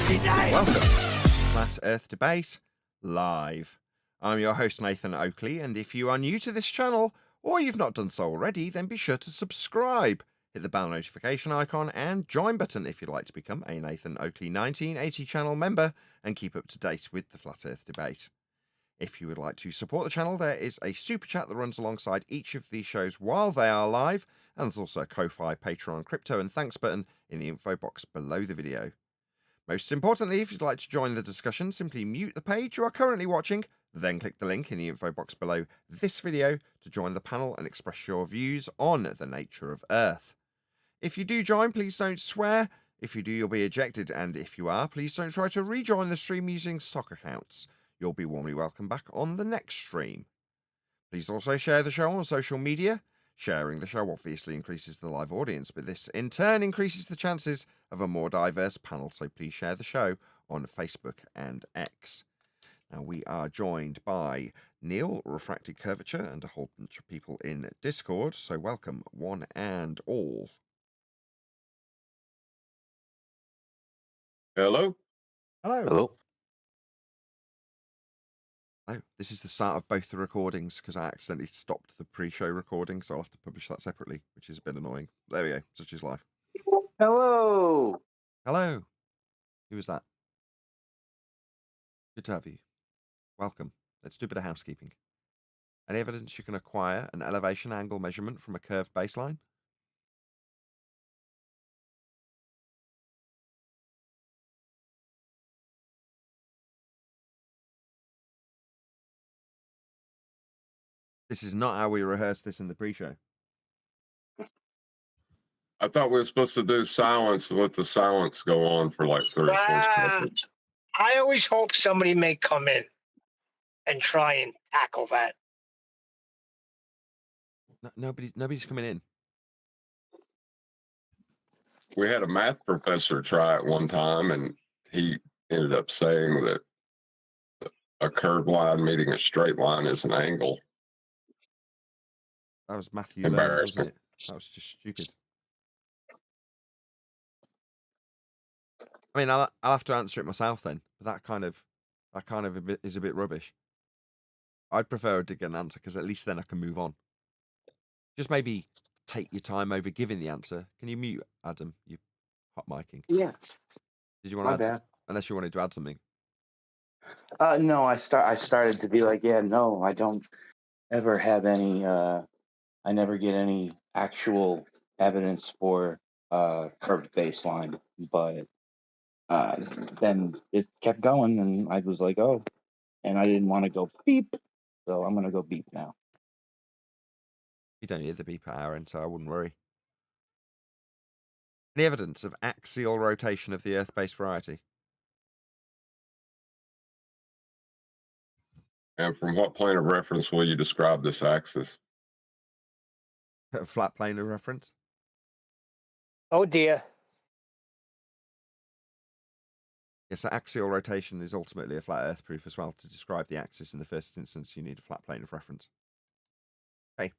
Welcome to Flat Earth Debate Live. I'm your host, Nathan Oakley, and if you are new to this channel, or you've not done so already, then be sure to subscribe. Hit the bell notification icon and join button if you'd like to become a Nathan Oakley 1980 channel member and keep up to date with the Flat Earth Debate. If you would like to support the channel, there is a super chat that runs alongside each of these shows while they are live, and there's also a Ko-Fi, Patreon, crypto, and thanks button in the info box below the video. Most importantly, if you'd like to join the discussion, simply mute the page you are currently watching, then click the link in the info box below this video to join the panel and express your views on the nature of Earth. If you do join, please don't swear. If you do, you'll be ejected, and if you are, please don't try to rejoin the stream using stock accounts. You'll be warmly welcomed back on the next stream. Please also share the show on social media. Sharing the show obviously increases the live audience, but this in turn increases the chances of a more diverse panel, so please share the show on Facebook and X. Now, we are joined by Neil, Refracted Curvature, and a whole bunch of people in Discord, so welcome one and all. Hello. Hello. Hello. Oh, this is the start of both the recordings because I accidentally stopped the pre-show recording, so I'll have to publish that separately, which is a bit annoying. There we go. Such is life. Hello. Hello. Who was that? Good to have you. Welcome. Let's do a bit of housekeeping. Any evidence you can acquire an elevation angle measurement from a curved baseline? This is not how we rehearsed this in the pre-show. I thought we were supposed to do silence and let the silence go on for like 3 or 4 seconds. I always hope somebody may come in and try and tackle that. No, nobody's coming in. We had a math professor try it one time, and he ended up saying that a curved line meeting a straight line is an angle. That was Matthew Learns, wasn't it? That was just stupid. I mean, I'll have to answer it myself then. But that kind of is a bit rubbish. I'd prefer to get an answer because at least then I can move on. Just maybe take your time over giving the answer. Can you mute, Adam? You hot micing. Yeah. Did you want to add? Bad. Unless you wanted to add something. No, I started to be like, yeah, no, I don't ever have any. I never get any actual evidence for curved baseline, but then it kept going, and I was like, oh, and I didn't want to go beep, so I'm gonna go beep now. You don't hear the beep at our end, so I wouldn't worry. Any evidence of axial rotation of the Earth-based variety? And from what plane of reference will you describe this axis? A flat plane of reference? Oh dear. Yes, so axial rotation is ultimately a flat Earth proof as well. To describe the axis in the first instance, you need a flat plane of reference. Okay,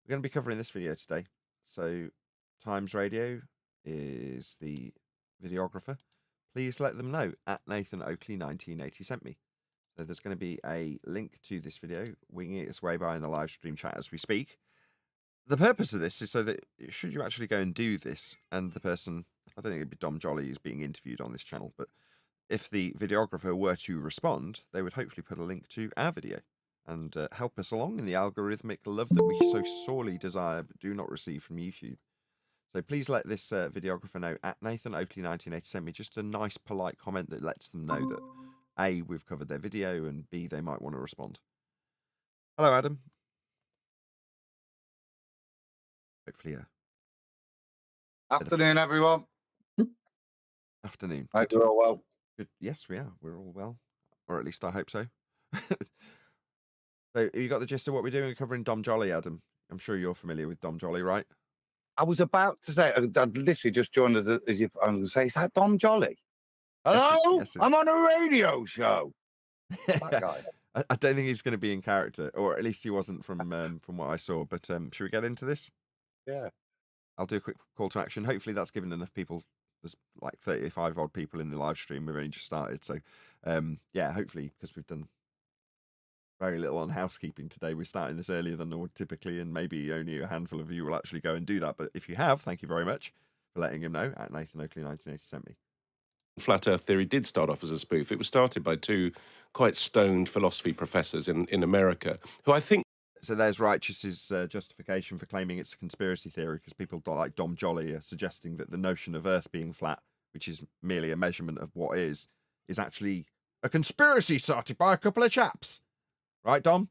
we're going to be covering this video today. So, Times Radio is the videographer. Please let them know at Nathan Oakley 1980 sent me. So there's going to be a link to this video, winging its way by in the live stream chat as we speak. The purpose of this is so that should you actually go and do this, and the person, I don't think it'd be Dom Joly who's being interviewed on this channel, but if the videographer were to respond, they would hopefully put a link to our video and help us along in the algorithmic love that we so sorely desire but do not receive from YouTube. So please let this videographer know at Nathan Oakley 1980 send me just a nice polite comment that lets them know that A, we've covered their video, and B, they might want to respond. Hello, Adam. Hopefully, Afternoon, everyone. afternoon. Hope you're all well. Good. Yes, we are. We're all well, or at least I hope so. So, you got the gist of what we're doing? We're covering Dom Joly, Adam. I'm sure you're familiar with Dom Joly, right? I was about to say, I'd literally just joined as you. I was going to say, is that Dom Joly? Hello, yes, I'm on a radio show. That guy. I don't think he's going to be in character, or at least he wasn't from what I saw. But should we get into this? Yeah. I'll do a quick call to action. Hopefully, that's given enough people There's like 35 odd people in the live stream. We've only just started. So, yeah, hopefully, because we've done very little on housekeeping today, we're starting this earlier than I would typically, and maybe only a handful of you will actually go and do that. But if you have, thank you very much for letting him know. At Nathan Oakley 1980 sent me. Flat Earth theory did start off as a spoof. It was started by two quite stoned philosophy professors in America, who I think... So there's Righteous's justification for claiming it's a conspiracy theory, because people like Dom Joly are suggesting that the notion of Earth being flat, which is merely a measurement of what is actually a conspiracy started by a couple of chaps. Right, Dom?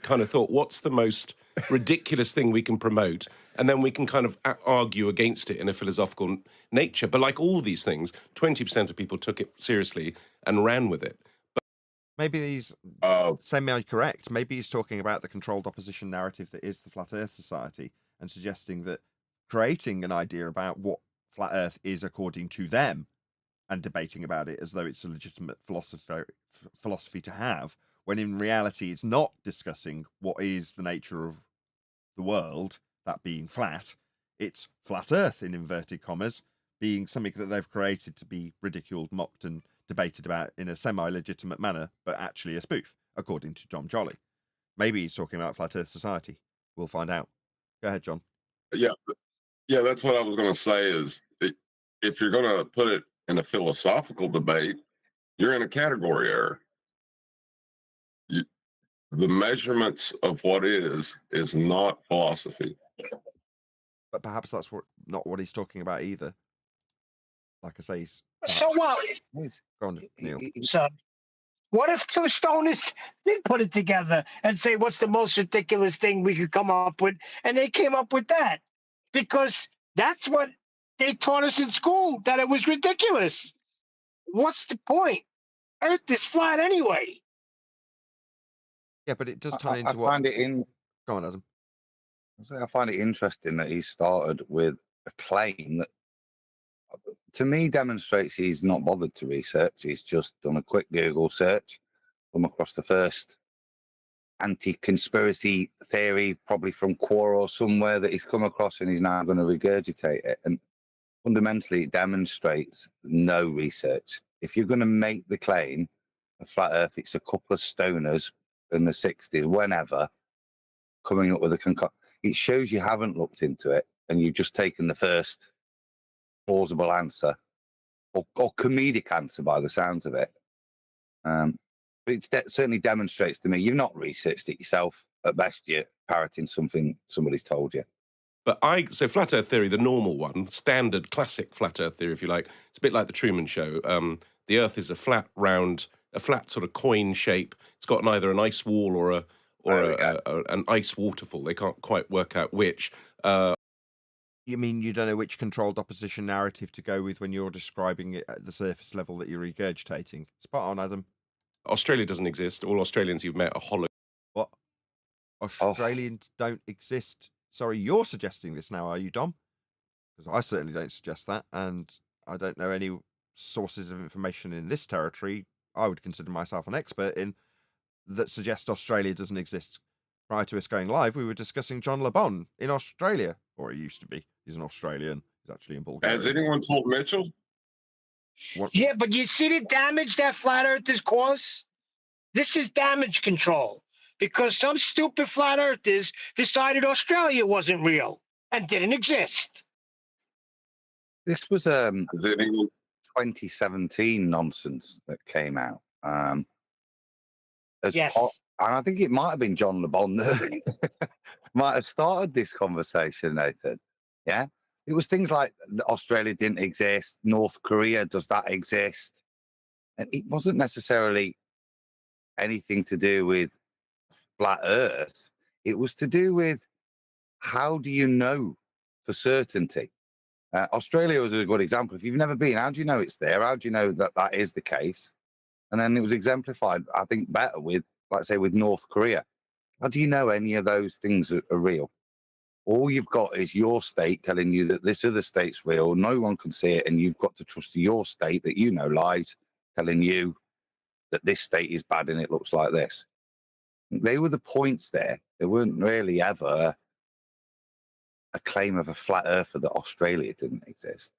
Kind of thought, what's the most ridiculous thing we can promote? And then we can kind of argue against it in a philosophical nature. But like all these things, 20% of people took it seriously and ran with it. But maybe he's semi-correct. Maybe he's talking about the controlled opposition narrative that is the Flat Earth Society, and suggesting that creating an idea about what Flat Earth is according to them and debating about it as though it's a legitimate philosophy to have, when in reality it's not discussing what is the nature of the world, that being flat. It's flat Earth, in inverted commas, being something that they've created to be ridiculed, mocked, and debated about in a semi-legitimate manner, but actually a spoof, according to Dom Joly. Maybe he's talking about Flat Earth Society. We'll find out. Go ahead, John. Yeah, that's what I was going to say is, if you're going to put it in a philosophical debate, you're in a category error. The measurements of what is not philosophy. But perhaps that's not what he's talking about either. Like I say, he's... So what? Go on, Neil. So, what if two stoners did put it together and say, what's the most ridiculous thing we could come up with? And they came up with that. Because that's what they taught us in school, that it was ridiculous. What's the point? Earth is flat anyway. Yeah, but it does turn into I what... find it in... Go on, Adam. I find it interesting that he started with a claim that, to me, demonstrates he's not bothered to research. He's just done a quick Google search, come across the first anti-conspiracy theory, probably from Quora or somewhere, that he's come across, and he's now going to regurgitate it. And fundamentally, it demonstrates no research. If you're going to make the claim of flat Earth, it's a couple of stoners in the 60s, whenever, coming up with a concoction. It shows you haven't looked into it, and you've just taken the first plausible answer, or comedic answer by the sounds of it. But it certainly demonstrates to me you've not researched it yourself. At best, you're parroting something somebody's told you. But so flat Earth theory, the normal one, standard classic flat Earth theory, if you like, it's a bit like the Truman Show. The Earth is a flat sort of coin shape. It's got either an ice wall or an ice waterfall. They can't quite work out which. You mean you don't know which controlled opposition narrative to go with when you're describing it at the surface level that you're regurgitating? Spot on, Adam. Australia doesn't exist. All Australians you've met are hollow. What? Australians don't exist? Sorry, you're suggesting this now, are you, Dom? Because I certainly don't suggest that, and I don't know any sources of information in this territory I would consider myself an expert in that suggest Australia doesn't exist. Prior to us going live, we were discussing John Le Bon in Australia, or he used to be. He's an Australian. He's actually in Bulgaria. Has anyone told Mitchell? Yeah, but you see the damage that flat Earth has caused? This is damage control, because some stupid flat earthers decided Australia wasn't real and didn't exist. This was 2017 nonsense that came out. Yes. And I think it might have been John Le Bon that might have started this conversation, Nathan. Yeah? It was things like Australia didn't exist, North Korea, does that exist? And it wasn't necessarily anything to do with flat Earth. It was to do with, how do you know for certainty? Australia was a good example. If you've never been, how do you know it's there? How do you know that that is the case? And then it was exemplified, I think, better with, like say, with North Korea. How do you know any of those things are real? All you've got is your state telling you that this other state's real. No one can see it, and you've got to trust your state that you know lies, telling you that this state is bad and it looks like this. They were the points there. There weren't really ever a claim of a flat earther that Australia didn't exist.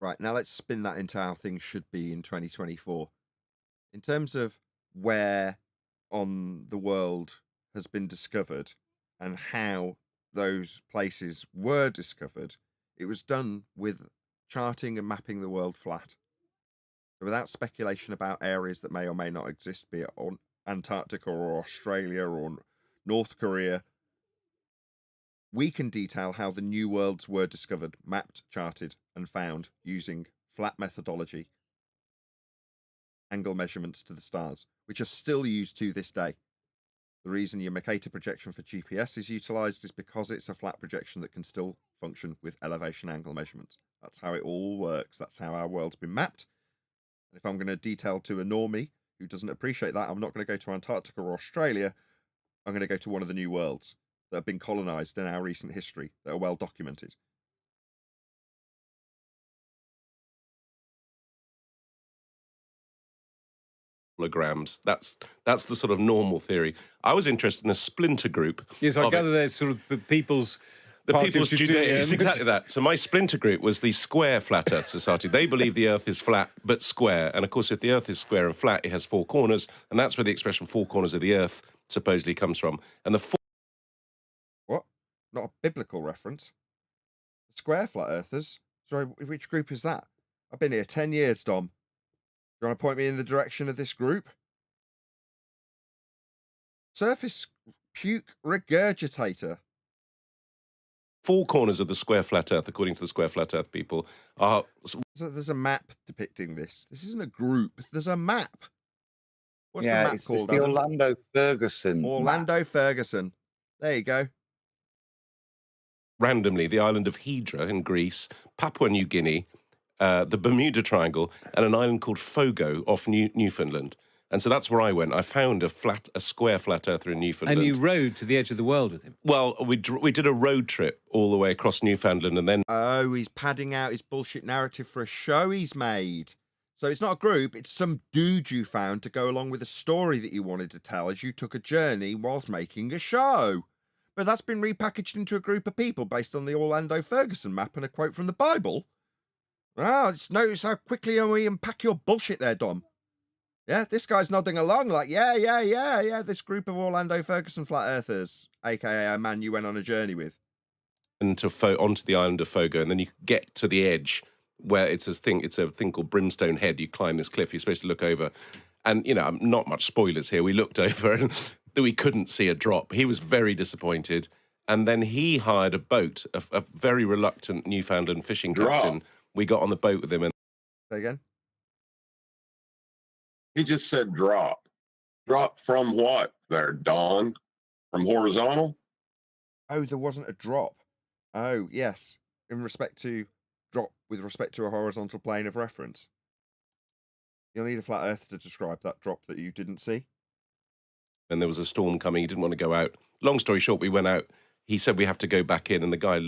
Right, now let's spin that into how things should be in 2024. In terms of where on the world has been discovered and how those places were discovered, it was done with charting and mapping the world flat. So without speculation about areas that may or may not exist, be it on Antarctica or Australia or North Korea, we can detail how the new worlds were discovered, mapped, charted, and found using flat methodology, angle measurements to the stars, which are still used to this day. The reason your Mercator projection for GPS is utilized is because it's a flat projection that can still function with elevation angle measurements. That's how it all works. That's how our world's been mapped. And if I'm going to detail to a normie who doesn't appreciate that, I'm not going to go to Antarctica or Australia. I'm going to go to one of the new worlds that have been colonized in our recent history, that are well documented. Holograms. That's the sort of normal theory. I was interested in a splinter group. Yes, I of it. gather there's sort of the people's The Party of People's Judaism. It's Judaism. exactly that. So my splinter group was the Square Flat Earth Society. They believe the Earth is flat but square. And of course, if the Earth is square and flat, it has four corners. And that's where the expression four corners of the Earth supposedly comes from. And the What? Not a biblical reference. The Square Flat Earthers? Sorry, which group is that? I've been here 10 years, Dom. Do you want to point me in the direction of this group? Surface puke regurgitator. four corners of the Square Flat Earth, according to the Square Flat Earth people, are... So there's a map depicting this. This isn't a group. There's a map. What's the yeah, map it's called? the Adam? Orlando Ferguson. Orlando Ferguson. There you go. randomly the island of Hydra in Greece, Papua New Guinea, the Bermuda Triangle, and an island called Fogo off Newfoundland. And so that's where I went. I found a square flat earther in Newfoundland. And you rode to the edge of the world with him. Well, we did a road trip all the way across Newfoundland, and then Oh, he's padding out his bullshit narrative for a show he's made. So it's not a group, it's some dude you found to go along with a story that you wanted to tell as you took a journey whilst making a show. But that's been repackaged into a group of people based on the Orlando Ferguson map and a quote from the Bible. Ah, just notice how quickly we unpack your bullshit there, Dom. Yeah, this guy's nodding along like, yeah, this group of Orlando Ferguson flat earthers, aka a man you went on a journey with. onto the island of Fogo, and then you get to the edge where it's a thing called Brimstone Head. You climb this cliff, you're supposed to look over, and not much spoilers here. We looked over and we couldn't see a drop. He was very disappointed, and then he hired a boat, a very reluctant Newfoundland fishing captain. We got on the boat with him, and Say again. He just said drop. Drop from what there, Don? From horizontal? Oh, there wasn't a drop. Oh, yes. In respect to drop with respect to a horizontal plane of reference. You'll need a flat earth to describe that drop that you didn't see. there was a storm coming. He didn't want to go out. Long story short, we went out. He said we have to go back in, and the guy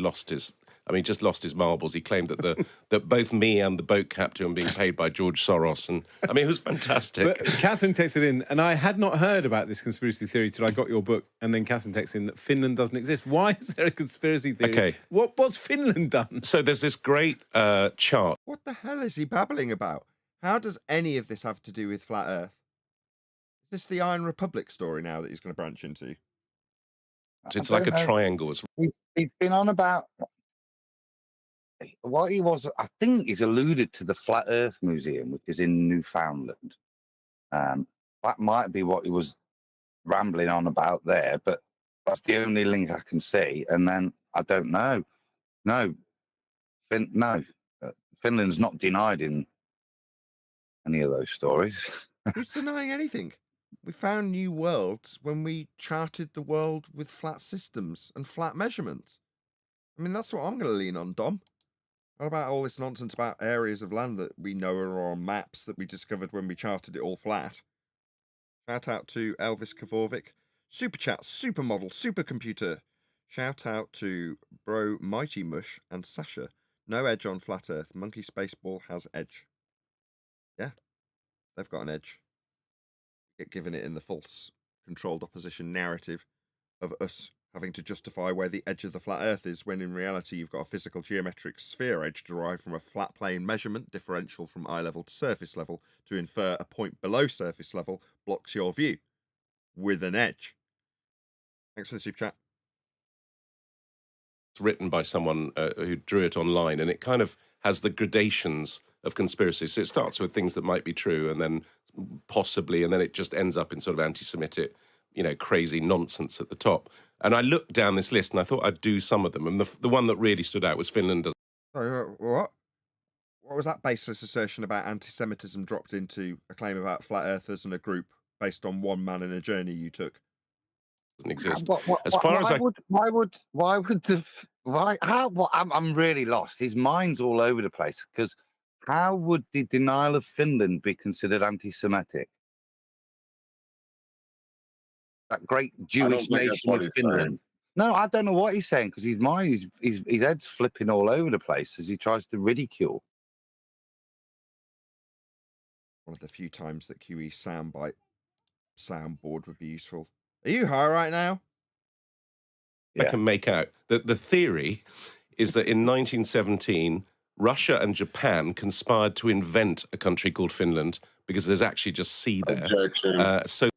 just lost his marbles. He claimed that that both me and the boat captain were being paid by George Soros, and it was fantastic. But Catherine texted in, and I had not heard about this conspiracy theory till I got your book, and then Catherine texted in that Finland doesn't exist. Why is there a conspiracy theory? Okay. What's Finland done? So there's this great chart. What the hell is he babbling about? How does any of this have to do with flat earth? Is this the Iron Republic story now that he's going to branch into? It's like a triangle. He's been on about what he was. I think he's alluded to the Flat Earth Museum, which is in Newfoundland. That might be what he was rambling on about there, but that's the only link I can see. And then I don't know. No, Finland's not denied in any of those stories. Who's denying anything? We found new worlds when we charted the world with flat systems and flat measurements. I mean, that's what I'm going to lean on, Dom. What about all this nonsense about areas of land that we know are on maps that we discovered when we charted it all flat? Shout out to Elvis Kavovic. Super chat, supermodel, supercomputer. Shout out to Bro Mighty Mush and Sasha. No edge on flat earth. Monkey Spaceball has edge. Yeah, they've got an edge. Get given it in the false controlled opposition narrative of us having to justify where the edge of the flat Earth is, when in reality you've got a physical geometric sphere edge derived from a flat plane measurement differential from eye level to surface level to infer a point below surface level blocks your view with an edge. Thanks for the super chat. It's written by someone who drew it online, and it kind of has the gradations of conspiracy. So it starts with things that might be true, and then possibly, and then it just ends up in sort of anti-Semitic, crazy nonsense at the top. And I looked down this list, and I thought I'd do some of them. And the one that really stood out was Finland. Sorry, what? What was that baseless assertion about anti-Semitism dropped into a claim about flat earthers and a group based on one man and a journey you took? Doesn't exist. I'm really lost. His mind's all over the place, because how would the denial of Finland be considered anti-Semitic? That great Jewish nation of Finland. No, I don't know what he's saying, because his mind, his head's flipping all over the place as he tries to ridicule. One of the few times that QE soundbite soundboard would be useful. Are you high right now? I can make out that the theory is that in 1917, Russia and Japan conspired to invent a country called Finland because there's actually just sea there. Objection.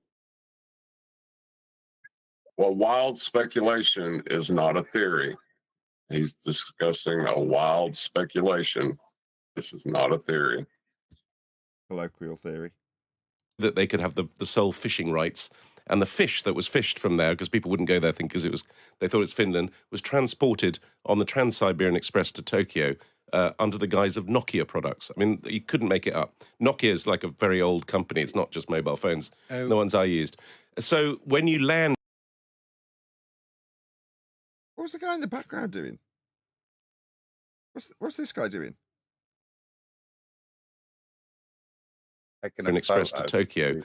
Well, wild speculation is not a theory. He's discussing a wild speculation. This is not a theory. Colloquial theory. That they could have the sole fishing rights, and the fish that was fished from there, because people wouldn't go there because they thought it's Finland, was transported on the Trans-Siberian Express to Tokyo under the guise of Nokia products. I mean, you couldn't make it up. Nokia is like a very old company. It's not just mobile phones. The ones I used. So when you land... What's the guy in the background doing? What's this guy doing? An express to Tokyo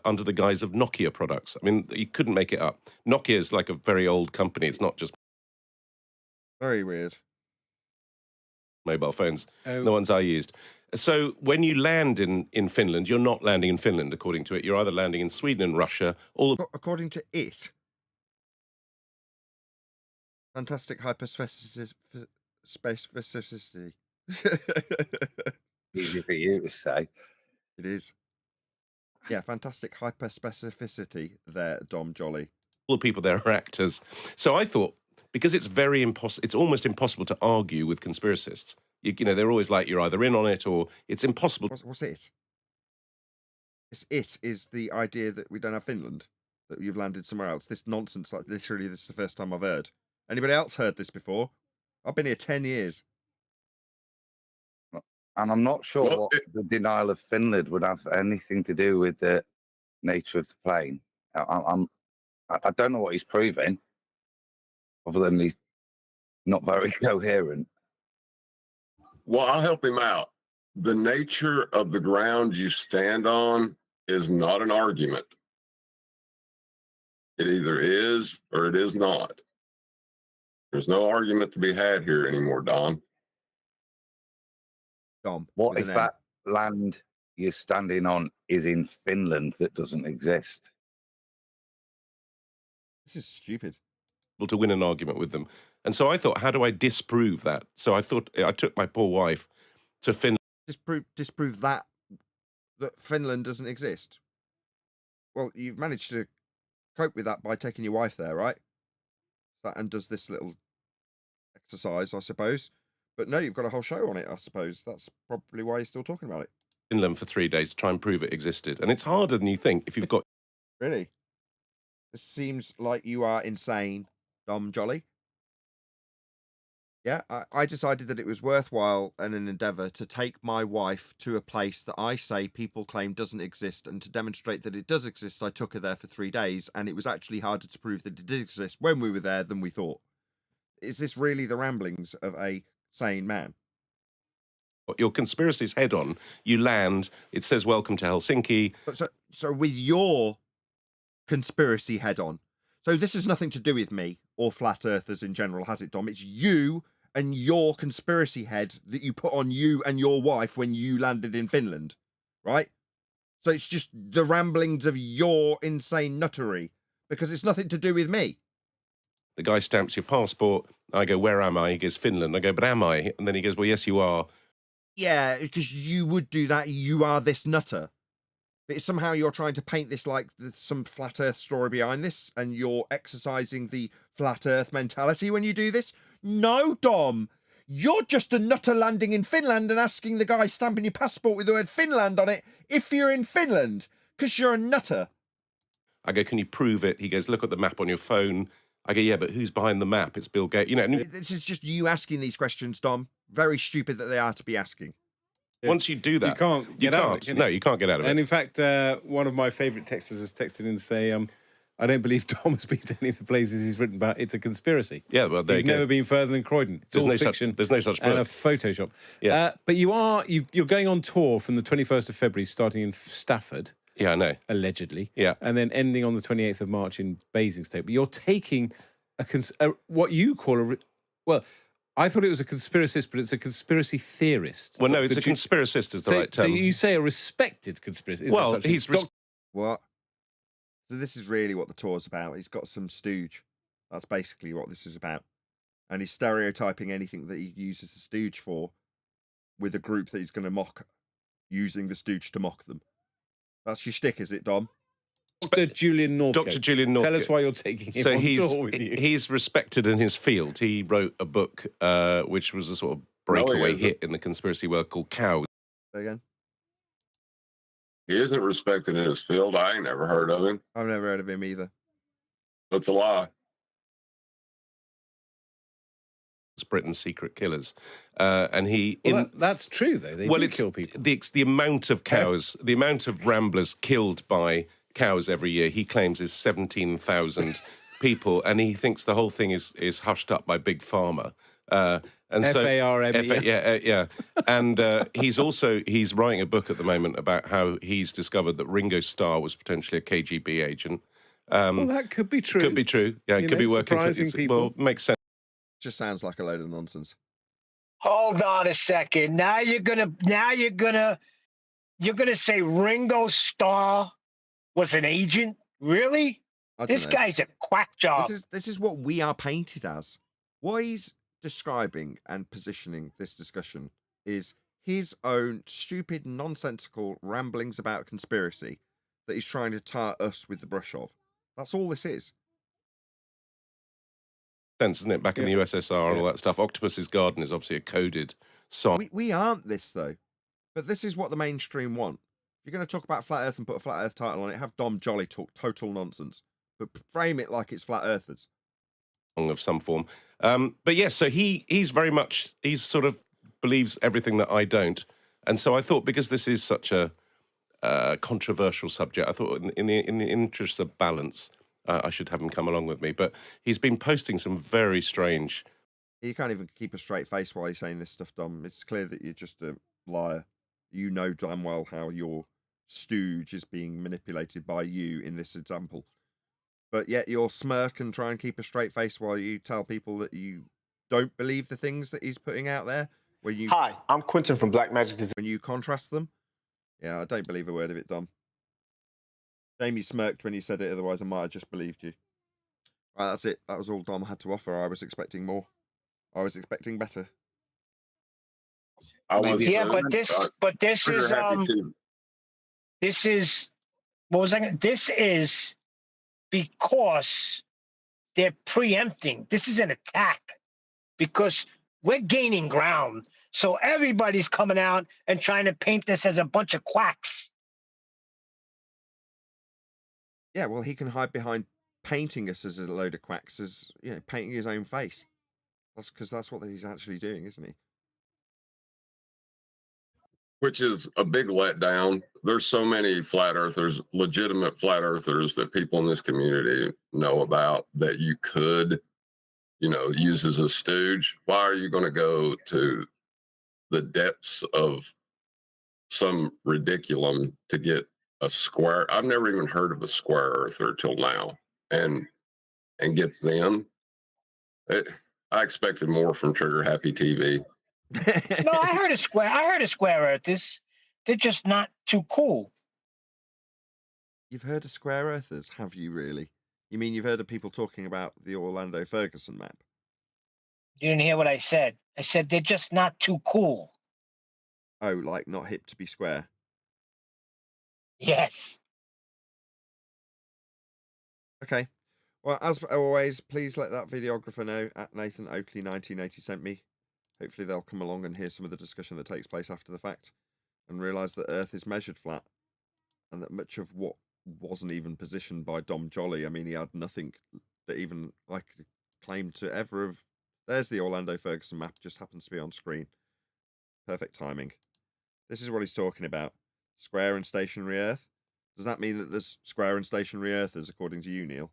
under the guise of Nokia products. I mean, you couldn't make it up. Nokia is like a very old company. It's not just... Very weird. Mobile phones, the ones I used. So when you land in Finland, you're not landing in Finland, according to it. You're either landing in Sweden and Russia, according to it. Fantastic hyperspecificity. Easy for you to say. It is. Yeah, fantastic hyperspecificity there, Dom Joly. All the people there are actors. So I thought, because it's it's almost impossible to argue with conspiracists. You know, they're always like, you're either in on it or it's impossible. What's it? It is the idea that we don't have Finland, that you've landed somewhere else. This nonsense, like literally, this is the first time I've heard. Anybody else heard this before? I've been here 10 years. And I'm not sure what the denial of Finland would have anything to do with the nature of the plane. I don't know what he's proving, other than he's not very coherent. Well, I'll help him out. The nature of the ground you stand on is not an argument. It either is or it is not. There's no argument to be had here anymore, Don. Dom. What if that land you're standing on is in Finland that doesn't exist? This is stupid. To win an argument with them. And so I thought, how do I disprove that? So I thought, I took my poor wife to Finland. Disprove that Finland doesn't exist? Well, you've managed to cope with that by taking your wife there, right? And does this little exercise, I suppose. But no, you've got a whole show on it, I suppose. That's probably why you're still talking about it. Finland for 3 days to try and prove it existed. And it's harder than you think if you've got... Really? This seems like you are insane, Dom Joly. Yeah, I decided that it was worthwhile and an endeavour to take my wife to a place that I say people claim doesn't exist, and to demonstrate that it does exist, I took her there for 3 days, and it was actually harder to prove that it did exist when we were there than we thought. Is this really the ramblings of a sane man? Your conspiracy's head on, you land, it says welcome to Helsinki. So with your conspiracy head on. So this has nothing to do with me or flat earthers in general, has it, Dom? It's you and your conspiracy head that you put on you and your wife when you landed in Finland, right? So it's just the ramblings of your insane nuttery, because it's nothing to do with me. The guy stamps your passport. I go, where am I? He goes, Finland. I go, but am I? And then he goes, well, yes, you are. Yeah, because you would do that. You are this nutter. But somehow you're trying to paint this like there's some flat earth story behind this, and you're exercising the flat earth mentality when you do this. No, Dom. You're just a nutter landing in Finland and asking the guy stamping your passport with the word Finland on it if you're in Finland, because you're a nutter. I go, can you prove it? He goes, look at the map on your phone. I go, yeah, but who's behind the map? It's Bill Gates. You know, This is just you asking these questions, Dom. Very stupid that they are to be asking. once you do that, You can't get out of it, can you? No, you can't get out of it. And in fact, one of my favourite texters has texted in to say, I don't believe Tom has been to any of the places he's written about. It's a conspiracy. Yeah, well, there He's you go. never been further than Croydon. It's There's all no fiction. there's no such and a book. Photoshop. Yeah. But you're going on tour from the 21st of February, starting in Stafford, Yeah, I know. allegedly. Yeah. And then ending on the 28th of March in Basingstoke. But you're taking what you call well, I thought it was a conspiracist, but it's a conspiracy theorist. Well, no, it's a conspiracist is the right So term. you say a respected conspiracy. Is there Well, such a- he's What? So this is really what the tour's about. He's got some stooge. That's basically what this is about. And he's stereotyping anything that he uses the stooge for with a group that he's going to mock, using the stooge to mock them. That's your shtick, is it, Dom? Dr. Julian Northcote. Dr. Julian Tell Northcote. us why you're taking him So on tour with you. he's respected in his field. He wrote a book which was a sort of breakaway isn't. hit in the conspiracy world called Cows. Say again? He isn't respected in his field. I ain't never heard of him. I've never heard of him either. That's a lie. It's Britain's secret killers, and he That's true, though. They do kill people. The amount of cows, the amount of ramblers killed by cows every year. He claims is 17,000 people, and he thinks the whole thing is hushed up by Big Pharma. And so F-A-R-M-E. yeah. And he's writing a book at the moment about how he's discovered that Ringo Starr was potentially a KGB agent. Well, that could be true. Could be true. Yeah, it You could be know, working for surprising people. Well, makes sense. Just sounds like a load of nonsense. Hold on a second. Now you're gonna say Ringo Starr was an agent? Really? I don't This know. guy's a quack job. This is what we are painted as. What he's describing and positioning this discussion is his own stupid, nonsensical ramblings about conspiracy that he's trying to tar us with the brush of. That's all this is. Sense, isn't it? Back in the USSR and all that stuff. Octopus's Garden is obviously a coded song. We aren't this, though. But this is what the mainstream want. If you're going to talk about Flat Earth and put a Flat Earth title on it, have Dom Joly talk total nonsense. But frame it like it's Flat Earthers. Of some form. But yes, so he's very much, he's sort of believes everything that I don't. And so I thought, because this is such a controversial subject, I thought in the interest of balance, I should have him come along with me. But he's been posting some very strange... You can't even keep a straight face while you're saying this stuff, Dom. It's clear that you're just a liar. You know damn well how your stooge is being manipulated by you in this example. But yet you'll smirk and try and keep a straight face while you tell people that you don't believe the things that he's putting out there. Hi, I'm Quentin from Black Magic. When you contrast them. Yeah, I don't believe a word of it, Dom. Jamie smirked when you said it, otherwise I might have just believed you. Right, that's it. That was all Dom had to offer. I was expecting more. I was expecting better. Yeah, but this is what was I gonna, this is because they're preempting. This is an attack because we're gaining ground. So everybody's coming out and trying to paint this as a bunch of quacks. Yeah, well, he can hide behind painting us as a load of quacks, as painting his own face. That's because that's what he's actually doing, isn't he? Which is a big letdown. There's so many flat earthers, legitimate flat earthers that people in this community know about that you could, use as a stooge. Why are you going to go to the depths of some ridiculum to get a square? I've never even heard of a square earther till now, and get them. I expected more from Trigger Happy TV. No, I heard of square earthers. They're just not too cool. You've heard of square earthers, have you really? You mean you've heard of people talking about the Orlando Ferguson map? You didn't hear what I said. I said they're just not too cool. Oh, like not hip to be square. Yes. Okay. Well, as always, please let that videographer know at Nathan Oakley 1980 sent me. Hopefully they'll come along and hear some of the discussion that takes place after the fact and realise that Earth is measured flat and that much of what wasn't even positioned by Dom Joly, I mean, he had nothing that even like claimed to ever have. There's the Orlando Ferguson map, just happens to be on screen. Perfect timing. This is what he's talking about. Square and stationary Earth. Does that mean that there's square and stationary Earthers, according to you, Neil?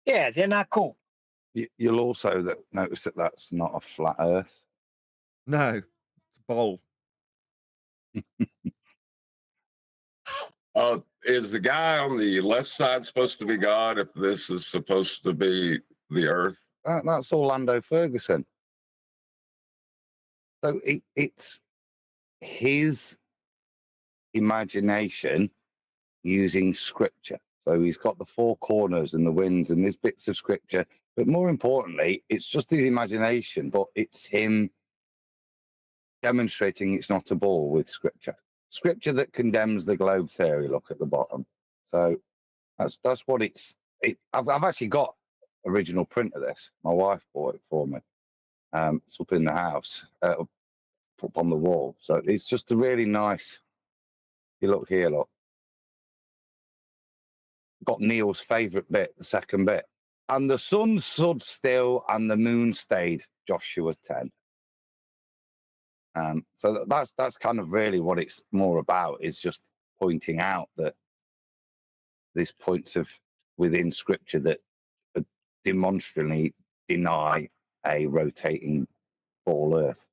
Yeah, they're not cool. You'll also notice that that's not a flat Earth. No, it's a bowl. Is the guy on the left side supposed to be God if this is supposed to be the Earth? That's Orlando Ferguson. So it's his imagination using scripture. So he's got the four corners and the winds and there's bits of scripture. But more importantly, it's just his imagination, but it's him demonstrating it's not a ball with scripture. Scripture that condemns the globe theory, look at the bottom. So that's what it's. I've actually got original print of this. My wife bought it for me. It's up in the house, up on the wall. So it's just a really nice. You look here, look. Got Neil's favourite bit, the second bit. And the sun stood still and the moon stayed, Joshua 10. So that's kind of really what it's more about, is just pointing out that there's points of within scripture that demonstrably deny a rotating ball Earth.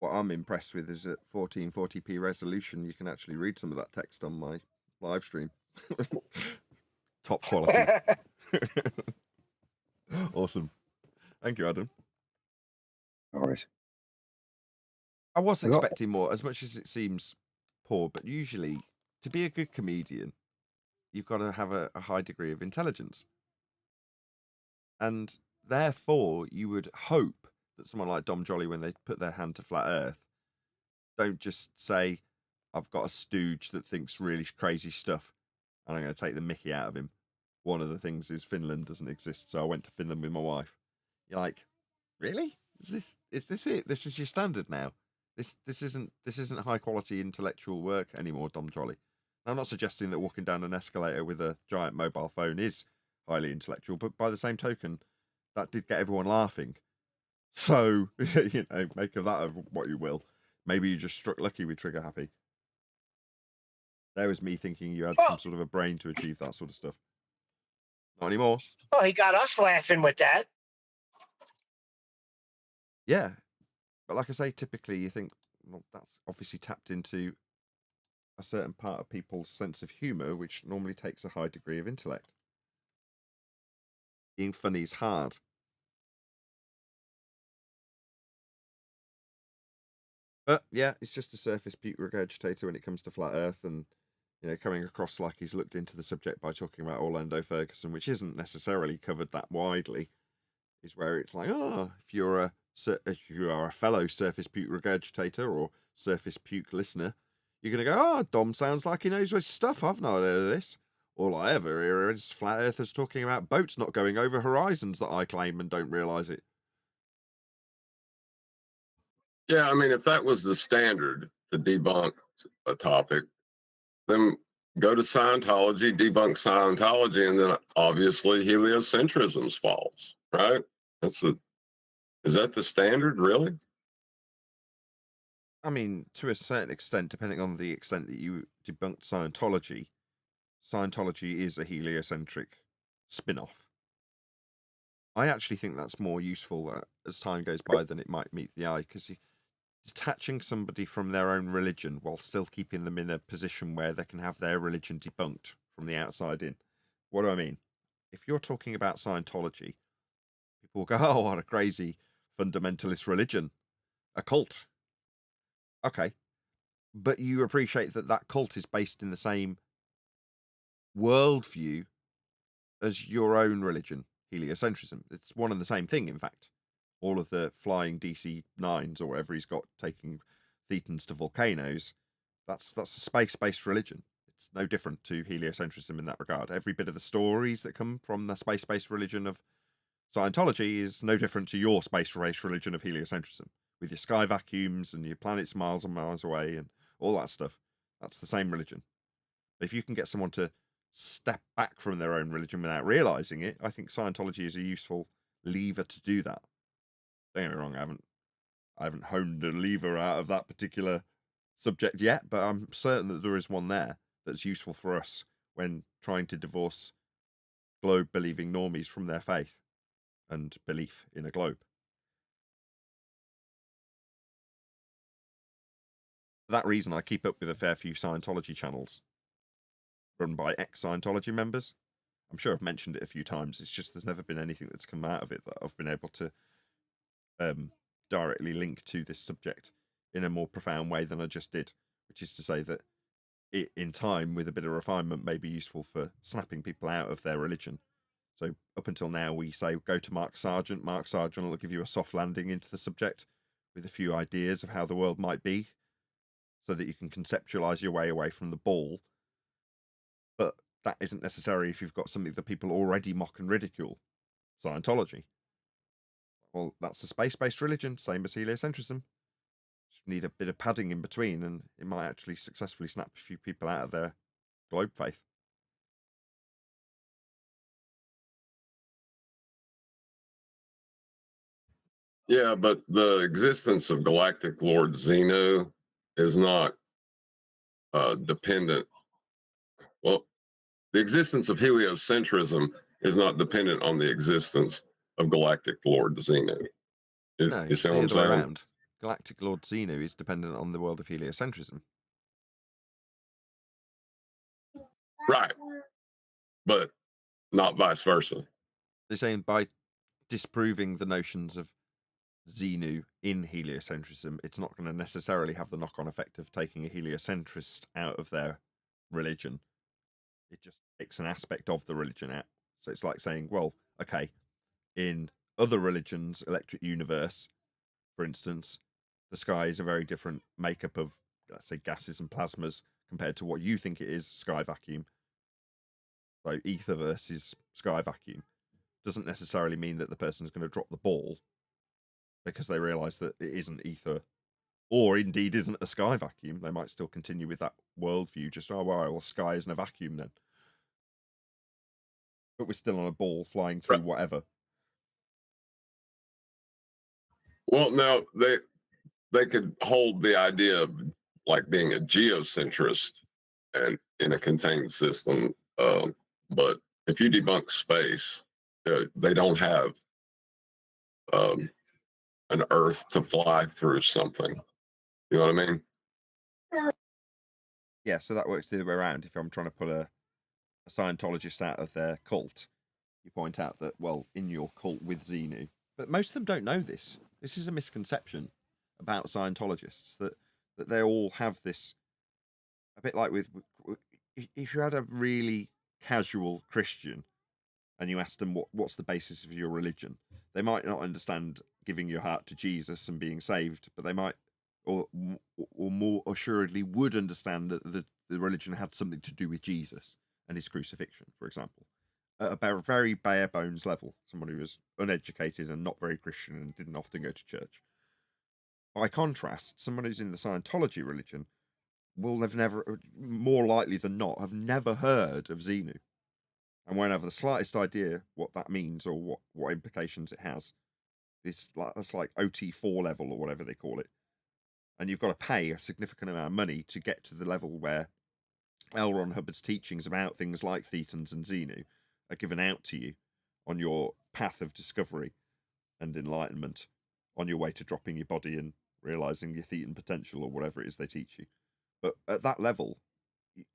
What I'm impressed with is at 1440p resolution, you can actually read some of that text on my live stream. Top quality. Awesome. Thank you, Adam. No worries. I was expecting more, as much as it seems poor, but usually to be a good comedian, you've got to have a high degree of intelligence. And therefore, you would hope that someone like Dom Joly, when they put their hand to flat Earth, don't just say, I've got a stooge that thinks really crazy stuff and I'm going to take the mickey out of him. One of the things is Finland doesn't exist, so I went to Finland with my wife. You're like, really? Is this it? This is your standard now? This isn't high quality intellectual work anymore, Dom Joly. I'm not suggesting that walking down an escalator with a giant mobile phone is highly intellectual, but by the same token, that did get everyone laughing. So, you know, make of that what you will. Maybe you just struck lucky with Trigger Happy. There was me thinking you had some sort of a brain to achieve that sort of stuff. Not anymore. Well, he got us laughing with that. Yeah. But like I say, typically you think, well, that's obviously tapped into a certain part of people's sense of humour, which normally takes a high degree of intellect. Being funny is hard. But yeah, it's just a surface puke regurgitator when it comes to flat Earth, and you know, coming across like he's looked into the subject by talking about Orlando Ferguson, which isn't necessarily covered that widely, is where it's like, oh, if you are a fellow surface puke regurgitator or surface puke listener, you're going to go, oh, Dom sounds like he knows his stuff. I've not heard of this. All I ever hear is flat earthers talking about boats not going over horizons that I claim and don't realise it. Yeah, I mean, if that was the standard to debunk a topic, then go to Scientology, debunk Scientology, and then obviously heliocentrism's false, right? Is that the standard, really? I mean, to a certain extent, depending on the extent that you debunked Scientology, Scientology is a heliocentric spin-off. I actually think that's more useful as time goes by than it might meet the eye, because detaching somebody from their own religion while still keeping them in a position where they can have their religion debunked from the outside in. What do I mean? If you're talking about Scientology, people will go, oh, what a crazy fundamentalist religion. A cult. Okay. but you appreciate that that cult is based in the same worldview as your own religion, heliocentrism. It's one and the same thing, in fact. All of the flying DC-9s or whatever he's got taking thetans to volcanoes, that's a space-based religion. It's no different to heliocentrism in that regard. Every bit of the stories that come from the space-based religion of Scientology is no different to your space-based religion of heliocentrism, with your sky vacuums and your planets miles and miles away and all that stuff. That's the same religion. If you can get someone to step back from their own religion without realizing it, I think Scientology is a useful lever to do that. Don't get me wrong, I haven't honed a lever out of that particular subject yet, but I'm certain that there is one there that's useful for us when trying to divorce globe-believing normies from their faith and belief in a globe. For that reason, I keep up with a fair few Scientology channels run by ex-Scientology members. I'm sure I've mentioned it a few times. It's just there's never been anything that's come out of it that I've been able to directly link to this subject in a more profound way than I just did, which is to say that it, in time, with a bit of refinement, may be useful for snapping people out of their religion. So up until now, we say, go to Mark Sargent. Mark Sargent will give you a soft landing into the subject with a few ideas of how the world might be so that you can conceptualize your way away from the ball. But that isn't necessary if you've got something that people already mock and ridicule. Scientology. Well, that's a space-based religion, same as heliocentrism. Just need a bit of padding in between, and it might actually successfully snap a few people out of their globe faith. Yeah, but the existence of Galactic Lord Zeno is not dependent. Well, the existence of heliocentrism is not dependent on the existence of Galactic Lord Zeno. No, You it's see the what I'm other way saying? around. Galactic Lord Zeno is dependent on the world of heliocentrism. Right. But not vice versa. They're saying by disproving the notions of Xenu in heliocentrism, it's not going to necessarily have the knock-on effect of taking a heliocentrist out of their religion. It just takes an aspect of the religion out. So it's like saying, well, okay, in other religions, Electric Universe, for instance, the sky is a very different makeup of, let's say, gases and plasmas compared to what you think it is, sky vacuum. So ether versus sky vacuum doesn't necessarily mean that the person's going to drop the ball because they realise that it isn't ether, or indeed isn't a sky vacuum. They might still continue with that worldview, just, oh, well, sky isn't a vacuum then. But we're still on a ball flying through whatever. Well, no, they could hold the idea of like being a geocentrist and in a contained system. But if you debunk space, they don't have an Earth to fly through something. You know what I mean? Yeah, so that works the other way around. If I'm trying to pull a Scientologist out of their cult, you point out that, well, in your cult with Xenu, but most of them don't know this. This is a misconception about Scientologists, that they all have this, a bit like with if you had a really casual Christian and you asked them what's the basis of your religion, they might not understand giving your heart to Jesus and being saved, but they might, or more assuredly would understand that the religion had something to do with Jesus and his crucifixion, for example, at a very bare bones level. Someone who was uneducated and not very Christian and didn't often go to church. By contrast, someone who's in the Scientology religion will have never, more likely than not, have never heard of Xenu and won't have the slightest idea what that means or what implications it has. That's like OT4 level or whatever they call it. And you've got to pay a significant amount of money to get to the level where L. Ron Hubbard's teachings about things like thetans and Xenu are given out to you on your path of discovery and enlightenment, on your way to dropping your body and realizing your thetan potential or whatever it is they teach you. But at that level,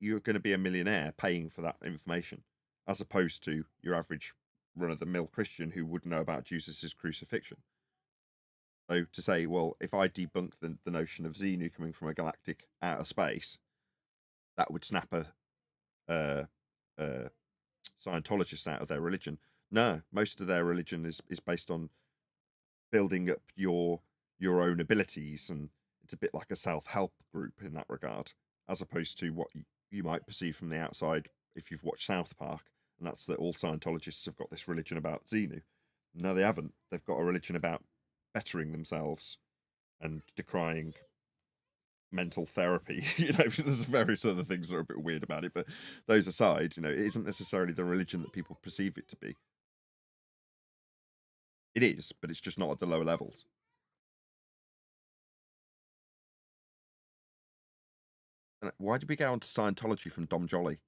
you're going to be a millionaire paying for that information, as opposed to your average run-of-the-mill Christian who would know about Jesus' crucifixion. So to say, well, if I debunk the notion of Xenu coming from a galactic outer space, that would snap a Scientologist out of their religion. No, most of their religion is based on building up your own abilities, and it's a bit like a self-help group in that regard, as opposed to what you might perceive from the outside if you've watched South Park, and that's that all Scientologists have got this religion about Xenu. No, they haven't. They've got a religion about bettering themselves and decrying mental therapy. There's various other things that are a bit weird about it, but those aside, it isn't necessarily the religion that people perceive it to be. It is, but it's just not at the lower levels. And why did we get onto Scientology from Dom Joly?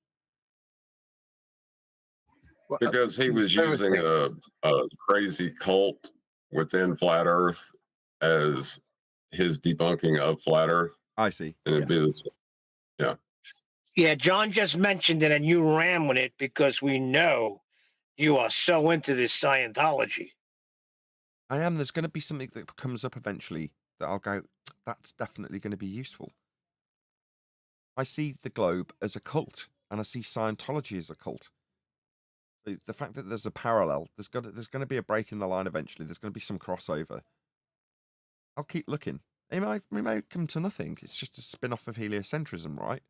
Because he was using a crazy cult within Flat Earth as his debunking of Flat Earth. I see. And yes. Yeah, John just mentioned it, and you ran with it because we know you are so into this Scientology. I am. There's going to be something that comes up eventually that I'll go, that's definitely going to be useful. I see the globe as a cult, and I see Scientology as a cult. So the fact that there's a parallel, there's going to be a break in the line eventually. There's going to be some crossover. I'll keep looking. It might come to nothing. It's just a spin-off of heliocentrism, right?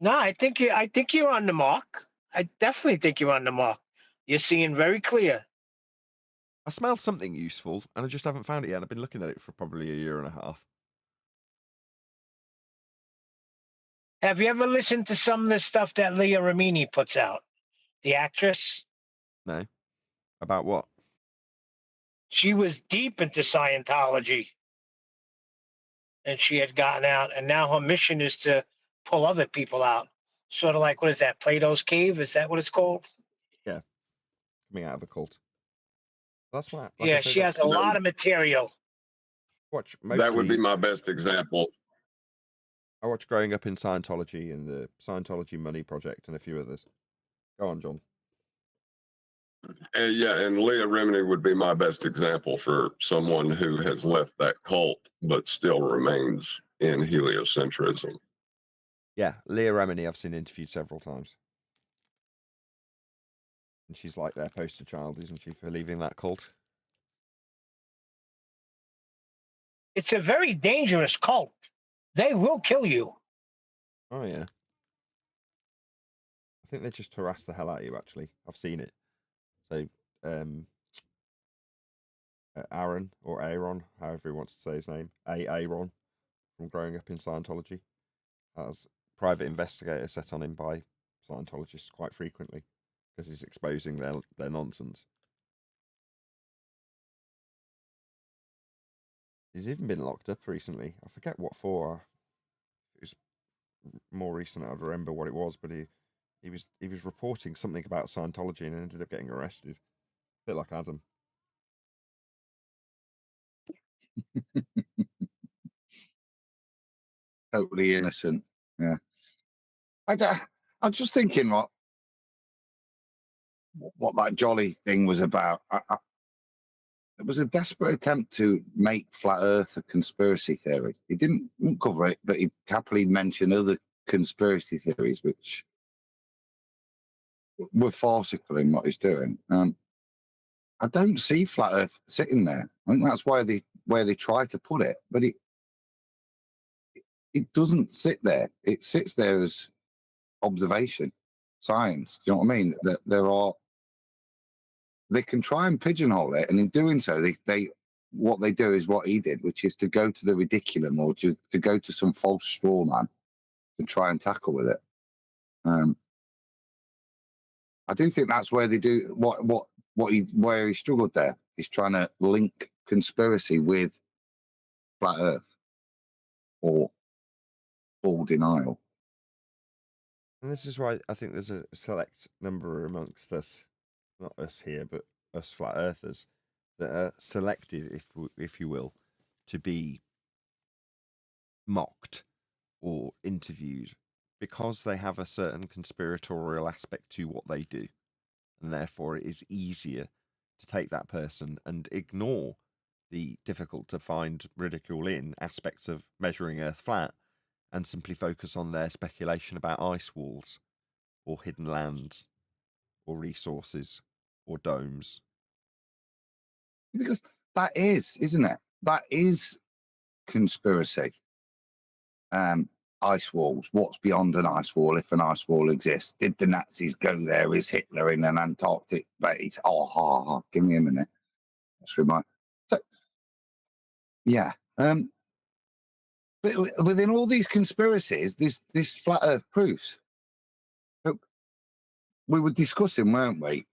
No, I think you're on the mark. I definitely think you're on the mark. You're seeing very clear. I smelled something useful, and I just haven't found it yet. I've been looking at it for probably a year and a half. Have you ever listened to some of the stuff that Leah Remini puts out? The actress? No. About what? She was deep into Scientology. And she had gotten out, and now her mission is to pull other people out. Sort of like, what is that, Plato's Cave? Is that what it's called? Yeah. Coming out of a cult. That's what. Yeah, she has a lot of material. That would be my best example. I watched Growing Up in Scientology and the Scientology Money Project and a few others. Go on, John. And Leah Remini would be my best example for someone who has left that cult but still remains in heliocentrism. Yeah, Leah Remini I've seen interviewed several times. And she's like their poster child, isn't she, for leaving that cult? It's a very dangerous cult. They will kill you. Oh, yeah. I think they just harass the hell out of you, actually. I've seen it. So, Aaron, or Aaron, however he wants to say his name, Aaron, from Growing Up in Scientology, has private investigator set on him by Scientologists quite frequently because he's exposing their nonsense. He's even been locked up recently. I forget what for. It was more recent. I don't remember what it was, but he was reporting something about Scientology and ended up getting arrested. A bit like Adam. Totally innocent. Yeah. I'm just thinking what that Joly thing was about. It was a desperate attempt to make Flat Earth a conspiracy theory. He didn't cover it, but he happily mentioned other conspiracy theories which were farcical in what he's doing. I don't see Flat Earth sitting there. I think that's where they try to put it, but it doesn't sit there. It sits there as observation, science. Do you know what I mean? That they can try and pigeonhole it, and in doing so, they what they do is what he did, which is to go to the ridiculum or to go to some false straw man to try and tackle with it. I do think that's where they do where he struggled there. He's trying to link conspiracy with Flat Earth or full denial. And this is why I think there's a select number amongst us, not us here, but us flat earthers, that are selected, if you will, to be mocked or interviewed because they have a certain conspiratorial aspect to what they do. And therefore it is easier to take that person and ignore the difficult to find ridicule in aspects of measuring Earth flat and simply focus on their speculation about ice walls or hidden lands or resources or domes. Because that is, isn't it? That is conspiracy. Ice walls. What's beyond an ice wall if an ice wall exists? Did the Nazis go there? Is Hitler in an Antarctic base? Give me a minute. Let's remind. So, yeah. But within all these conspiracies, this flat Earth proofs. We were discussing, weren't we?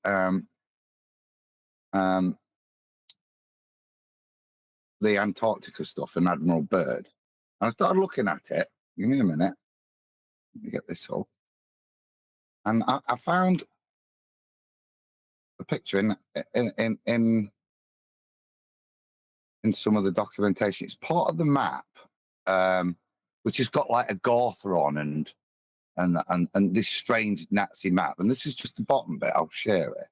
The Antarctica stuff and Admiral Byrd. And I started looking at it. Give me a minute. Let me get this up. And I found a picture in some of the documentation. It's part of the map, which has got like a Garther on and this strange Nazi map. And this is just the bottom bit. I'll share it.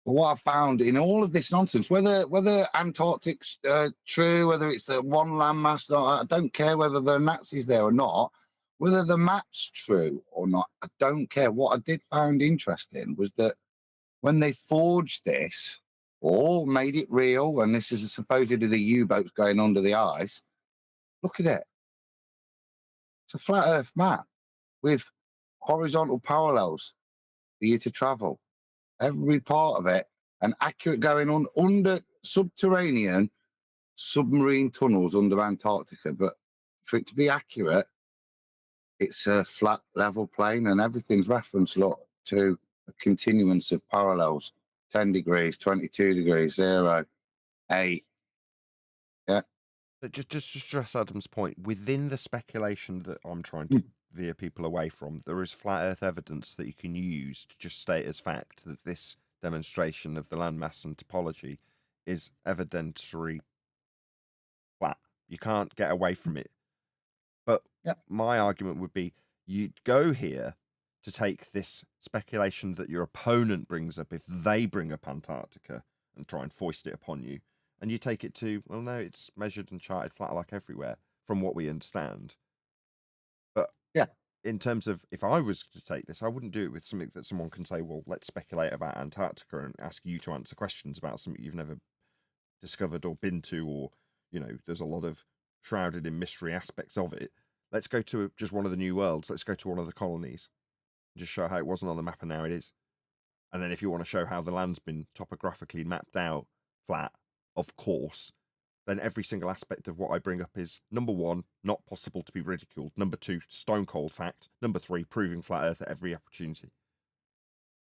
But what I found in all of this nonsense, whether Antarctic's true, whether it's the one landmass, I don't care whether there are Nazis there or not, whether the map's true or not, I don't care. What I did find interesting was that when they forged this or made it real, and this is supposedly the U-boats going under the ice, look at it. It's a flat Earth map with horizontal parallels for you to travel. Every part of it, and accurate going on under subterranean submarine tunnels under Antarctica. But for it to be accurate, it's a flat level plane, and everything's referenced to a continuance of parallels: 10 degrees, 22 degrees, 0, 8. Yeah. But just to stress Adam's point, within the speculation that I'm trying to veer people away from, there is flat Earth evidence that you can use to just state as fact that this demonstration of the landmass and topology is evidentiary flat. You can't get away from it. But my argument would be you'd go here to take this speculation that your opponent brings up, if they bring up Antarctica, and try and foist it upon you, and you take it to, well, no, it's measured and charted flat like everywhere, from what we understand. But in terms of, if I was to take this, I wouldn't do it with something that someone can say, well, let's speculate about Antarctica and ask you to answer questions about something you've never discovered or been to, or, you know, there's a lot of shrouded in mystery aspects of it. Let's go to just one of the new worlds. Let's go to one of the colonies. Just show how it wasn't on the map and now it is. And then if you want to show how the land's been topographically mapped out flat, of course, then every single aspect of what I bring up is, number one, not possible to be ridiculed. Number two, stone cold fact. Number three, proving flat Earth at every opportunity.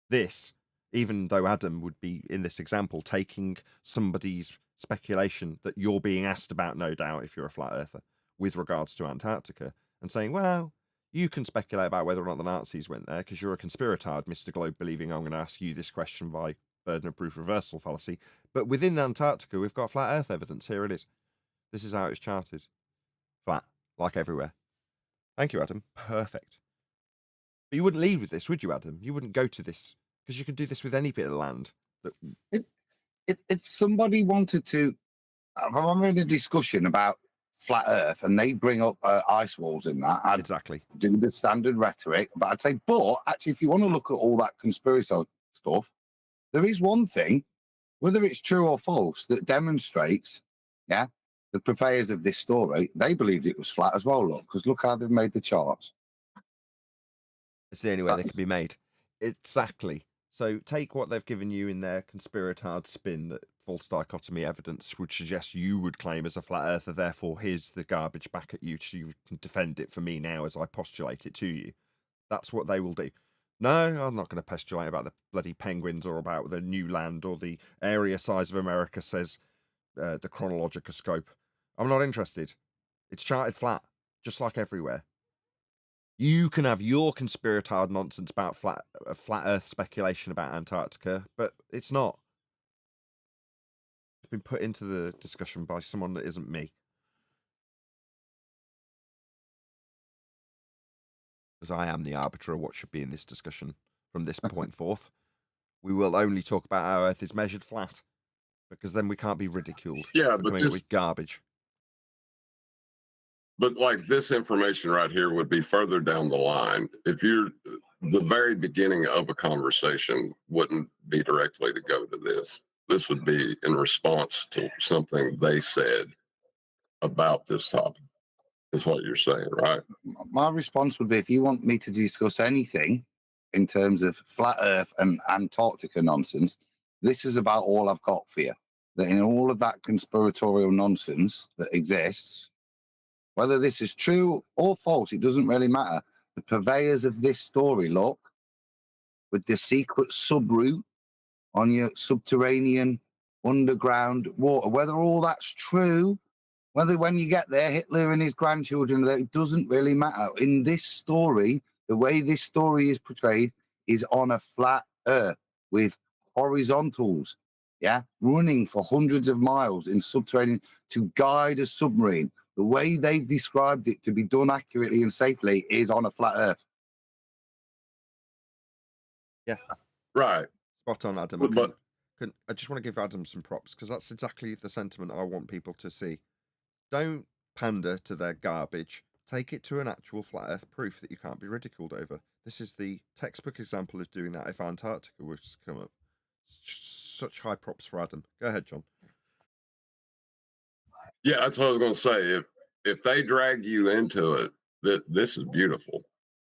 This, even though Adam would be, in this example, taking somebody's speculation that you're being asked about, no doubt, if you're a flat earther, with regards to Antarctica, and saying, well, you can speculate about whether or not the Nazis went there because you're a conspiratard, Mr. Globe, believing I'm going to ask you this question by burden of proof reversal fallacy. But within Antarctica, we've got flat Earth evidence. Here it is. This is how it's charted. Flat, like everywhere. Thank you, Adam. Perfect. But you wouldn't lead with this, would you, Adam? You wouldn't go to this, because you could do this with any bit of land. If somebody wanted to, I'm in a discussion about flat Earth and they bring up ice walls in that, I'd exactly do the standard rhetoric. But I'd say, but actually, if you want to look at all that conspiracy stuff, there is one thing, whether it's true or false, that demonstrates, the purveyors of this story, they believed it was flat as well. Look, because look how they've made the charts. It's the only way they can be made. Exactly. So take what they've given you in their conspiratard spin that false dichotomy evidence would suggest you would claim as a flat earther, therefore here's the garbage back at you so you can defend it for me now as I postulate it to you. That's what they will do. No, I'm not going to postulate about the bloody penguins or about the new land or the area size of America says the chronological scope. I'm not interested. It's charted flat, just like everywhere. You can have your conspiratard nonsense about flat Earth speculation about Antarctica, but it's not. It's been put into the discussion by someone that isn't me. As I am the arbiter of what should be in this discussion from this point forth. We will only talk about how Earth is measured flat, because then we can't be ridiculed Yeah, for but coming up with garbage. But like this information right here would be further down the line. If you're the very beginning of a conversation wouldn't be directly to go to this. This would be in response to something they said about this topic, is what you're saying, right? My response would be, if you want me to discuss anything in terms of flat Earth and Antarctica nonsense, this is about all I've got for you. That in all of that conspiratorial nonsense that exists, whether this is true or false, it doesn't really matter. The purveyors of this story, look, with the secret subroute on your subterranean underground water, whether all that's true, whether when you get there, Hitler and his grandchildren, it doesn't really matter. In this story, the way this story is portrayed is on a flat Earth with horizontals, yeah, running for hundreds of miles in subterranean to guide a submarine. The way they've described it to be done accurately and safely is on a flat Earth. Yeah. Right. Spot on, Adam. I just want to give Adam some props because that's exactly the sentiment I want people to see. Don't pander to their garbage. Take it to an actual flat Earth proof that you can't be ridiculed over. This is the textbook example of doing that if Antarctica was to come up. Such high props for Adam. Go ahead, John. Yeah, that's what I was going to say. If they drag you into it, that this is beautiful,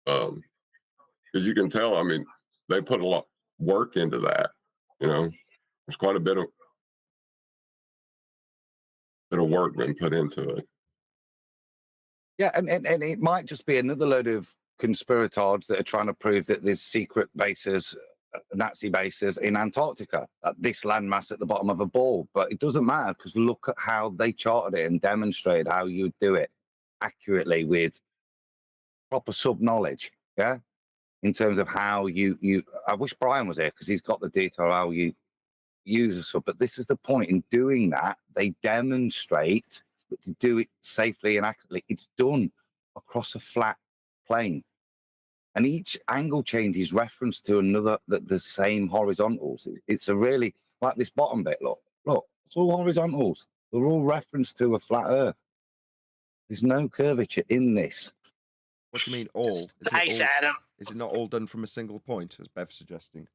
because you can tell. I mean, they put a lot of work into that. You know, there's quite a bit of work been put into it. Yeah, and it might just be another load of conspiratards that are trying to prove that there's secret bases, Nazi bases in Antarctica, at this landmass at the bottom of a ball. But it doesn't matter because look at how they charted it and demonstrated how you do it accurately with proper sub knowledge. Yeah, in terms of how you. I wish Brian was here because he's got the detail how you use a sub. But this is the point in doing that. They demonstrate that to do it safely and accurately, it's done across a flat plane. And each angle change is reference to another, the same horizontals. It's a really, like this bottom bit, look, it's all horizontals. They're all reference to a flat Earth. There's no curvature in this. What do you mean all? Thanks, Adam. Is it not all done from a single point, as Bev's suggesting?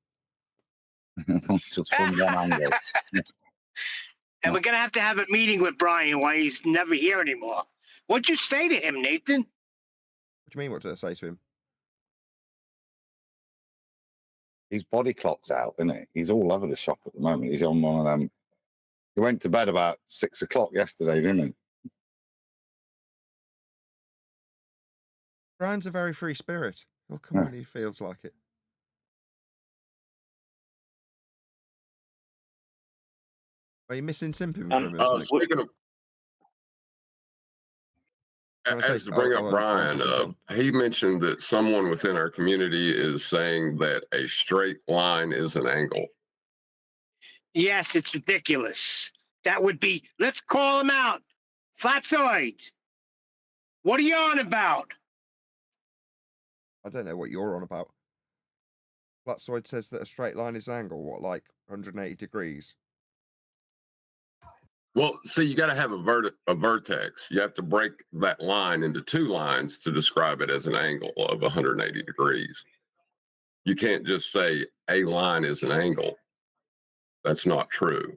Just from one angle. And we're going to have a meeting with Brian while he's never here anymore. What'd you say to him, Nathan? What do you mean, what did I say to him? His body clock's out, isn't it? He's all over the shop at the moment. He's on one of them. He went to bed about 6 o'clock yesterday, didn't he? Brian's a very free spirit. He'll come when he feels like it. Are you missing sympathy from him? Speaking of, as to bring up Brian, he mentioned that someone within our community is saying that a straight line is an angle. Yes, it's ridiculous. That would be, let's call him out. Flatzoid. What are you on about? I don't know what you're on about. Flatzoid says that a straight line is an angle. What, like 180 degrees? Well, see, you got to have a vertex. You have to break that line into two lines to describe it as an angle of 180 degrees. You can't just say a line is an angle. That's not true.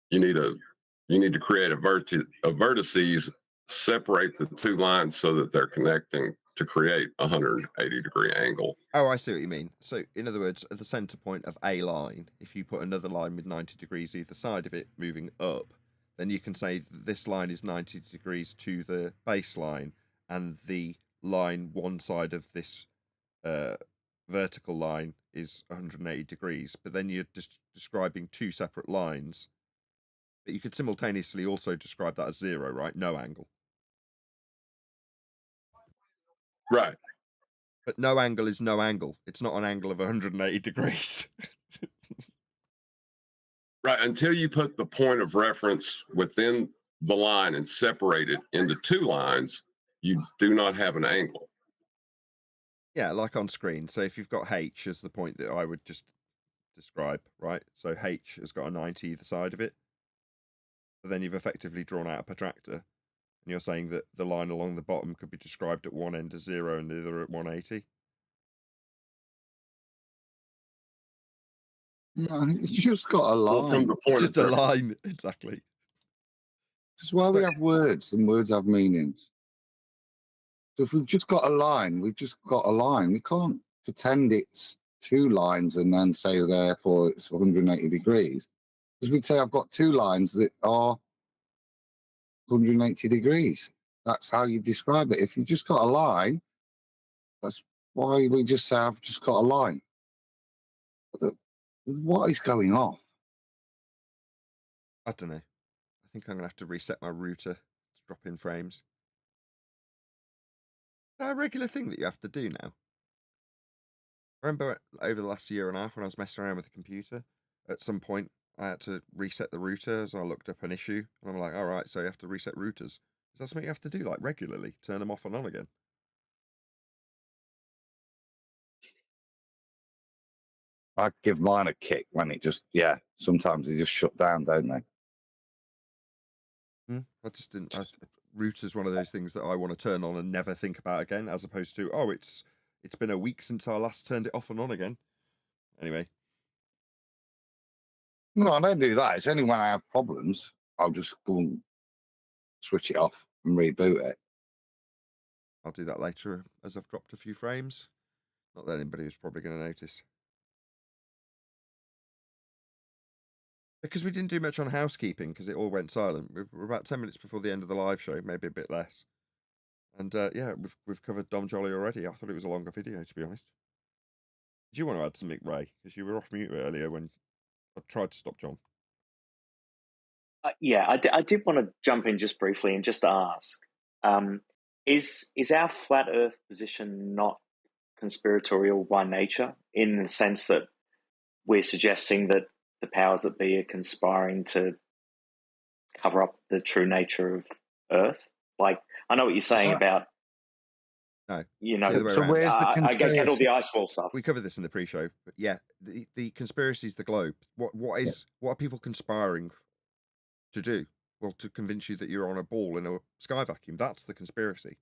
You need to create a vertices, separate the two lines so that they're connecting to create a 180-degree angle. Oh, I see what you mean. So, in other words, at the center point of a line, if you put another line with 90 degrees either side of it moving up, then you can say this line is 90 degrees to the baseline, and the line one side of this vertical line is 180 degrees. But then you're just describing two separate lines. But you could simultaneously also describe that as zero, right? No angle. Right. But no angle is no angle. It's not an angle of 180 degrees. Right, until you put the point of reference within the line and separate it into two lines, you do not have an angle. Yeah, like on screen. So if you've got H as the point that I would just describe, right? So H has got a 90 either side of it. but then you've effectively drawn out a protractor, and you're saying that the line along the bottom could be described at one end as 0 and the other at 180. No, you just got a Well, from line. the It's point just of a view, line, exactly. This is why we But- have words, and words have meanings. So if we've just got a line, we've just got a line. We can't pretend it's 2 lines and then say therefore it's 180 degrees. Because we'd say I've got 2 lines that are 180 degrees. That's how you describe it. If you've just got a line, that's why we just say I've just got a line. What is going on? I don't know. I think I'm going to have to reset my router to drop in frames. Is that a regular thing that you have to do now? I remember over the last year and a half when I was messing around with the computer, at some point I had to reset the router as I looked up an issue, and I'm like, all right, so you have to reset routers. Is that something you have to do like regularly? Turn them off and on again? I give mine a kick when it just, sometimes they just shut down, don't they? I just didn't. Router's one of those things that I want to turn on and never think about again, as opposed to, oh, it's been a week since I last turned it off and on again. Anyway. No, I don't do that. It's only when I have problems, I'll just go and switch it off and reboot it. I'll do that later as I've dropped a few frames. Not that anybody was probably going to notice. Because we didn't do much on housekeeping because it all went silent. We're about 10 minutes before the end of the live show, maybe a bit less. And yeah, we've covered Dom Joly already. I thought it was a longer video, to be honest. Do you want to add something, Ray? Because you were off mute earlier when I tried to stop John. Yeah, I did want to jump in just briefly and just ask, is our flat Earth position not conspiratorial by nature, in the sense that we're suggesting that the powers that be are conspiring to cover up the true nature of Earth? Like, I know what you're saying about, No, you it's the know, other way So around. where's the I get all conspiracy? the icefall stuff. We covered this in the pre-show, but yeah, the conspiracy is the globe. What are people conspiring to do? Well, to convince you that you're on a ball in a sky vacuum. That's the conspiracy.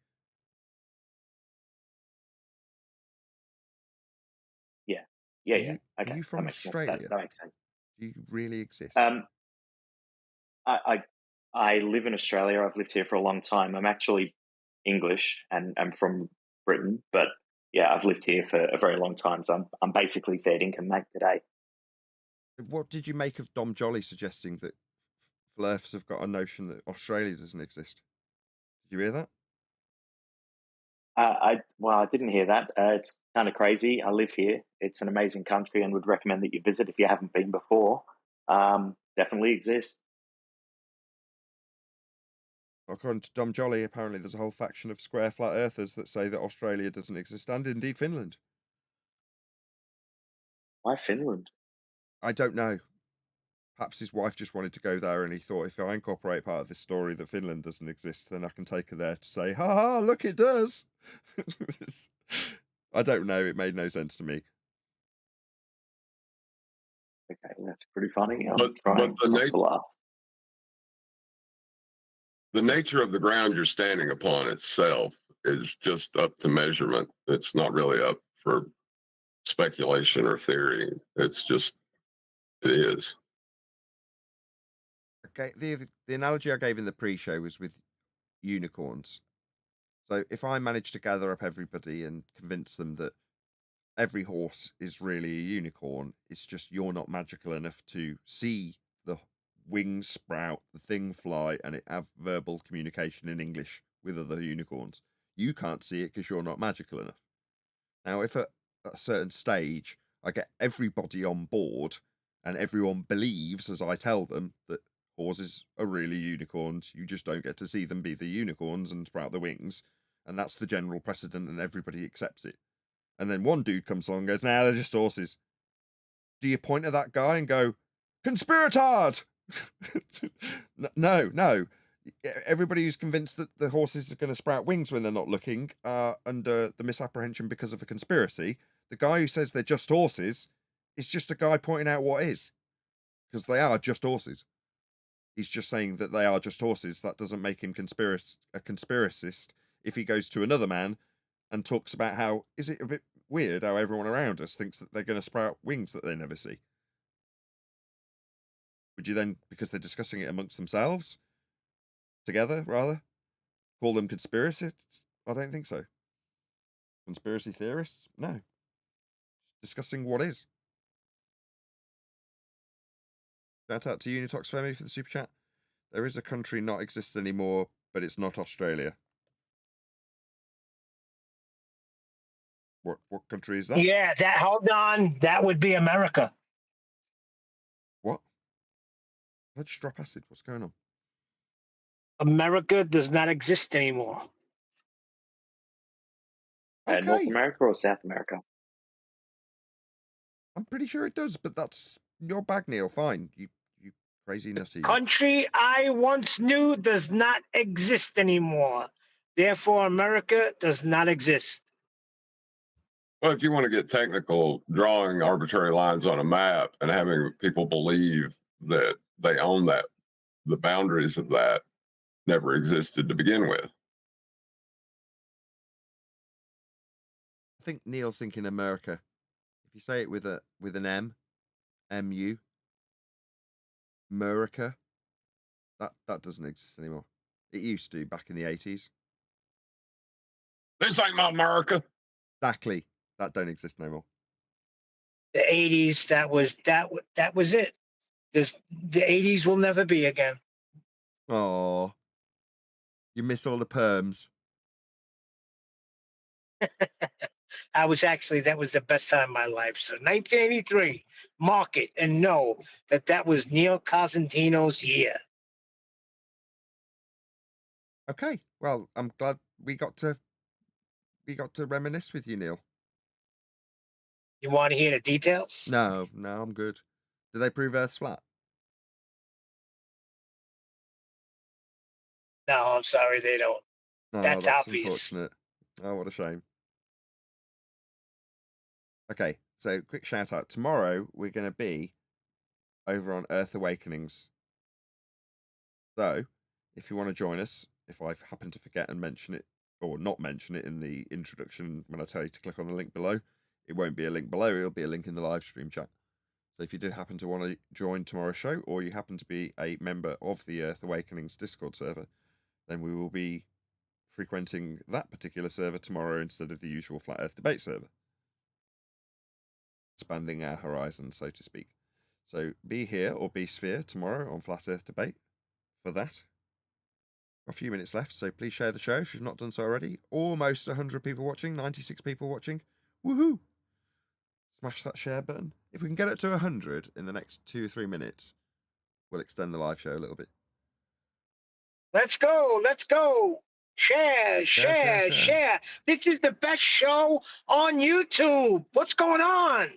Yeah, Are yeah. you, Okay, are you from that makes Australia? that makes sense. Do you really exist? I live in Australia. I've lived here for a long time. I'm actually English and I'm from Britain, but yeah, I've lived here for a very long time. So I'm basically fair income mate today. What did you make of Dom Joly suggesting that Flirfs have got a notion that Australia doesn't exist? Did you hear that? I didn't hear that. It's kind of crazy. I live here. It's an amazing country, and would recommend that you visit if you haven't been before. Definitely exists. According to Dom Joly, apparently there's a whole faction of square flat earthers that say that Australia doesn't exist, and indeed Finland. Why Finland? I don't know. Perhaps his wife just wanted to go there and he thought, if I incorporate part of this story that Finland doesn't exist, then I can take her there to say, ha ha, look, it does. I don't know. It made no sense to me. Okay, that's pretty funny. I'm But trying not to laugh. the nature of the ground you're standing upon itself is just up to measurement. It's not really up for speculation or theory. It's just, it is. Okay, the analogy I gave in the pre-show was with unicorns. So if I manage to gather up everybody and convince them that every horse is really a unicorn, it's just you're not magical enough to see the wings sprout, the thing fly, and it have verbal communication in English with other unicorns. You can't see it because you're not magical enough. Now, if at a certain stage I get everybody on board and everyone believes, as I tell them, that horses are really unicorns, you just don't get to see them be the unicorns and sprout the wings, and that's the general precedent and everybody accepts it. And then one dude comes along and goes, nah, they're just horses. Do you point at that guy and go, conspiratard? No. Everybody who's convinced that the horses are going to sprout wings when they're not looking are under the misapprehension because of a conspiracy. The guy who says they're just horses is just a guy pointing out what is, because they are just horses. He's just saying that they are just horses. That doesn't make him a conspiracist. If he goes to another man and talks about how, is it a bit weird how everyone around us thinks that they're going to sprout wings that they never see? Would you then, because they're discussing it amongst themselves, together rather, call them conspiracists? I don't think so. Conspiracy theorists? No. Discussing what is. Shout out to Unitox Femi for the super chat. There is a country not exist anymore, but it's not Australia. What country is that? Yeah, hold on. That would be America. What? I just drop acid. What's going on? America does not exist anymore. Okay. North America or South America? I'm pretty sure it does, but that's your bag, Neil. Fine. You crazy nutty. Country I once knew does not exist anymore. Therefore, America does not exist. Well, if you want to get technical, drawing arbitrary lines on a map and having people believe that they own that, the boundaries of that never existed to begin with. I think Neil's thinking America. If you say it with an M, M-U, America, that doesn't exist anymore. It used to back in the 80s. This ain't my America. Exactly. That don't exist no more. The 80s, that was it. The 80s will never be again. Oh, you miss all the perms. That was the best time of my life. So 1983, mark it and know that was Neil Cosentino's year. Okay, well, I'm glad we got to reminisce with you, Neil. You want to hear the details? No, I'm good. Do they prove Earth's flat? No, I'm sorry, they don't. No, That's obvious. Unfortunate. Oh, what a shame. Okay, so quick shout out. Tomorrow we're going to be over on Earth Awakenings. So, if you want to join us, if I happen to forget and mention it, or not mention it in the introduction when I tell you to click on the link below, it won't be a link below, it'll be a link in the live stream chat. So if you did happen to want to join tomorrow's show, or you happen to be a member of the Earth Awakenings Discord server, then we will be frequenting that particular server tomorrow instead of the usual Flat Earth debate server. Expanding our horizons, so to speak. So be here or be sphere tomorrow on Flat Earth debate for that. A few minutes left, so please share the show if you've not done so already. Almost 100 people watching, 96 people watching. Woohoo! Smash that share button. If we can get it to 100 in the next 2 or 3 minutes, we'll extend the live show a little bit. Let's go. Share. This is the best show on YouTube. What's going on?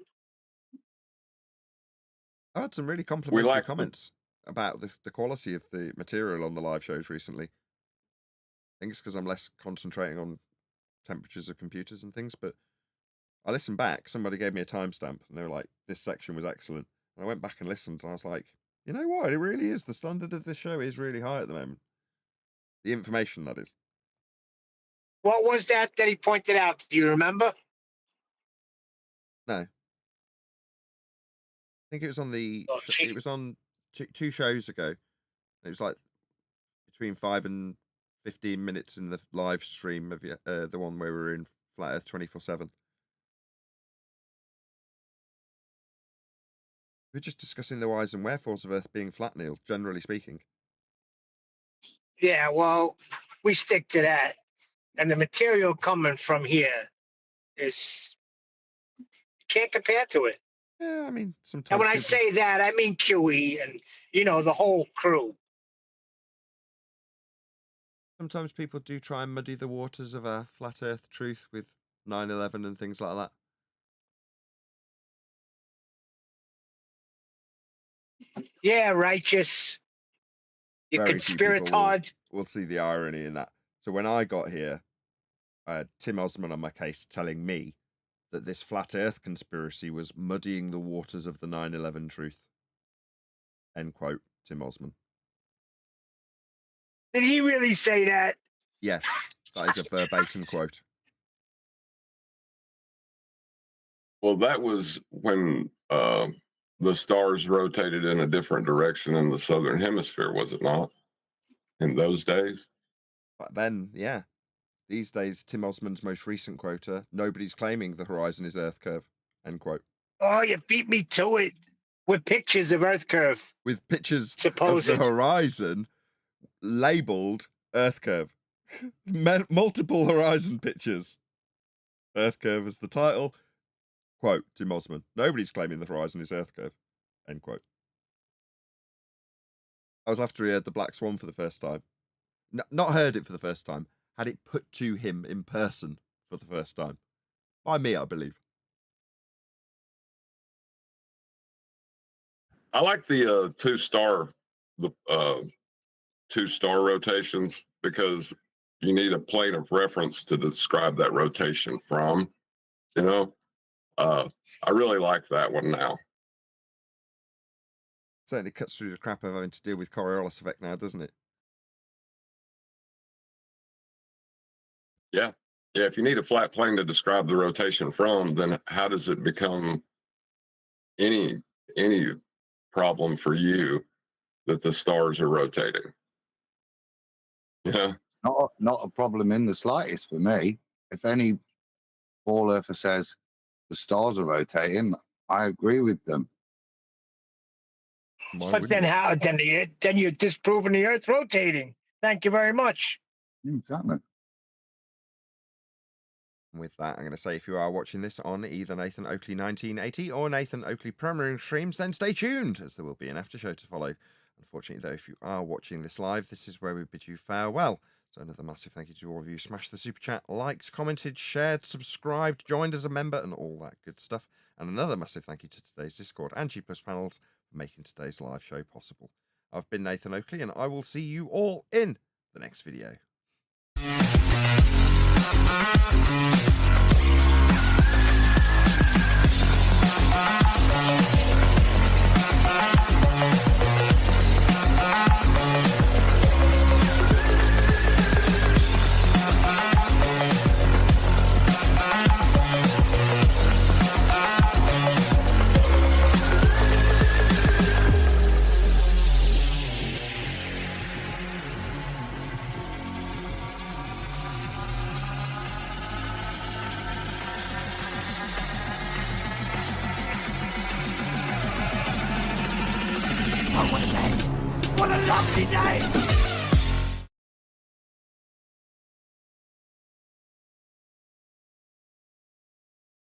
I had some really complimentary comments about the quality of the material on the live shows recently. I think it's because I'm less concentrating on temperatures of computers and things, but I listened back. Somebody gave me a timestamp and they were like, this section was excellent. And I went back and listened and I was like, you know what? It really is. The standard of the show is really high at the moment. The information, that is. What was that he pointed out? Do you remember? No. I think it was on it was on two shows ago. It was like between 5 and 15 minutes in the live stream of the one where we were in Flat Earth 24/7. We're just discussing the whys and wherefores of Earth being flat, Neil, generally speaking. Yeah, well, we stick to that. And the material coming from here is, you can't compare to it. Yeah, I mean, sometimes. And when I say that, I mean QE and, the whole crew. Sometimes people do try and muddy the waters of a flat Earth truth with 9/11 and things like that. Yeah, righteous. You conspiratard. We'll see the irony in that. So when I got here, I had Tim Osman on my case telling me that this flat Earth conspiracy was muddying the waters of the 9/11 truth. End quote, Tim Osman. Did he really say that? Yes, that is a verbatim quote. Well, that was when the stars rotated in a different direction in the southern hemisphere, was it not? In those days? But then, yeah. These days, Tim Osman's most recent quote, nobody's claiming the horizon is Earth curve, end quote. Oh, you beat me to it with pictures of Earth curve. With pictures Supposed. of the horizon labeled Earth curve. Multiple horizon pictures. Earth curve is the title. Quote, Tim Osman, nobody's claiming the horizon is Earth curve, end quote. I was after he heard the Black Swan for the first time. Not heard it for the first time. Had it put to him in person for the first time. By me, I believe. I like the two-star rotations because you need a plane of reference to describe that rotation from. You know, I really like that one now. Certainly cuts through the crap of having to deal with Coriolis effect now, doesn't it? Yeah. Yeah. If you need a flat plane to describe the rotation from, then how does it become any problem for you that the stars are rotating? Yeah. Not a problem in the slightest for me. If any ball earther says the stars are rotating, I agree with them. But then how? Then you're disproving the Earth rotating. Thank you very much. Exactly. And with that, I'm going to say if you are watching this on either Nathan Oakley 1980 or Nathan Oakley premiering streams, then stay tuned, as there will be an after show to follow. Unfortunately, though, if you are watching this live, this is where we bid you farewell. So another massive thank you to all of you. Smashed the super chat, liked, commented, shared, subscribed, joined as a member, and all that good stuff. And another massive thank you to today's Discord and G+ panels for making today's live show possible. I've been Nathan Oakley, and I will see you all in the next video. What a lovely day!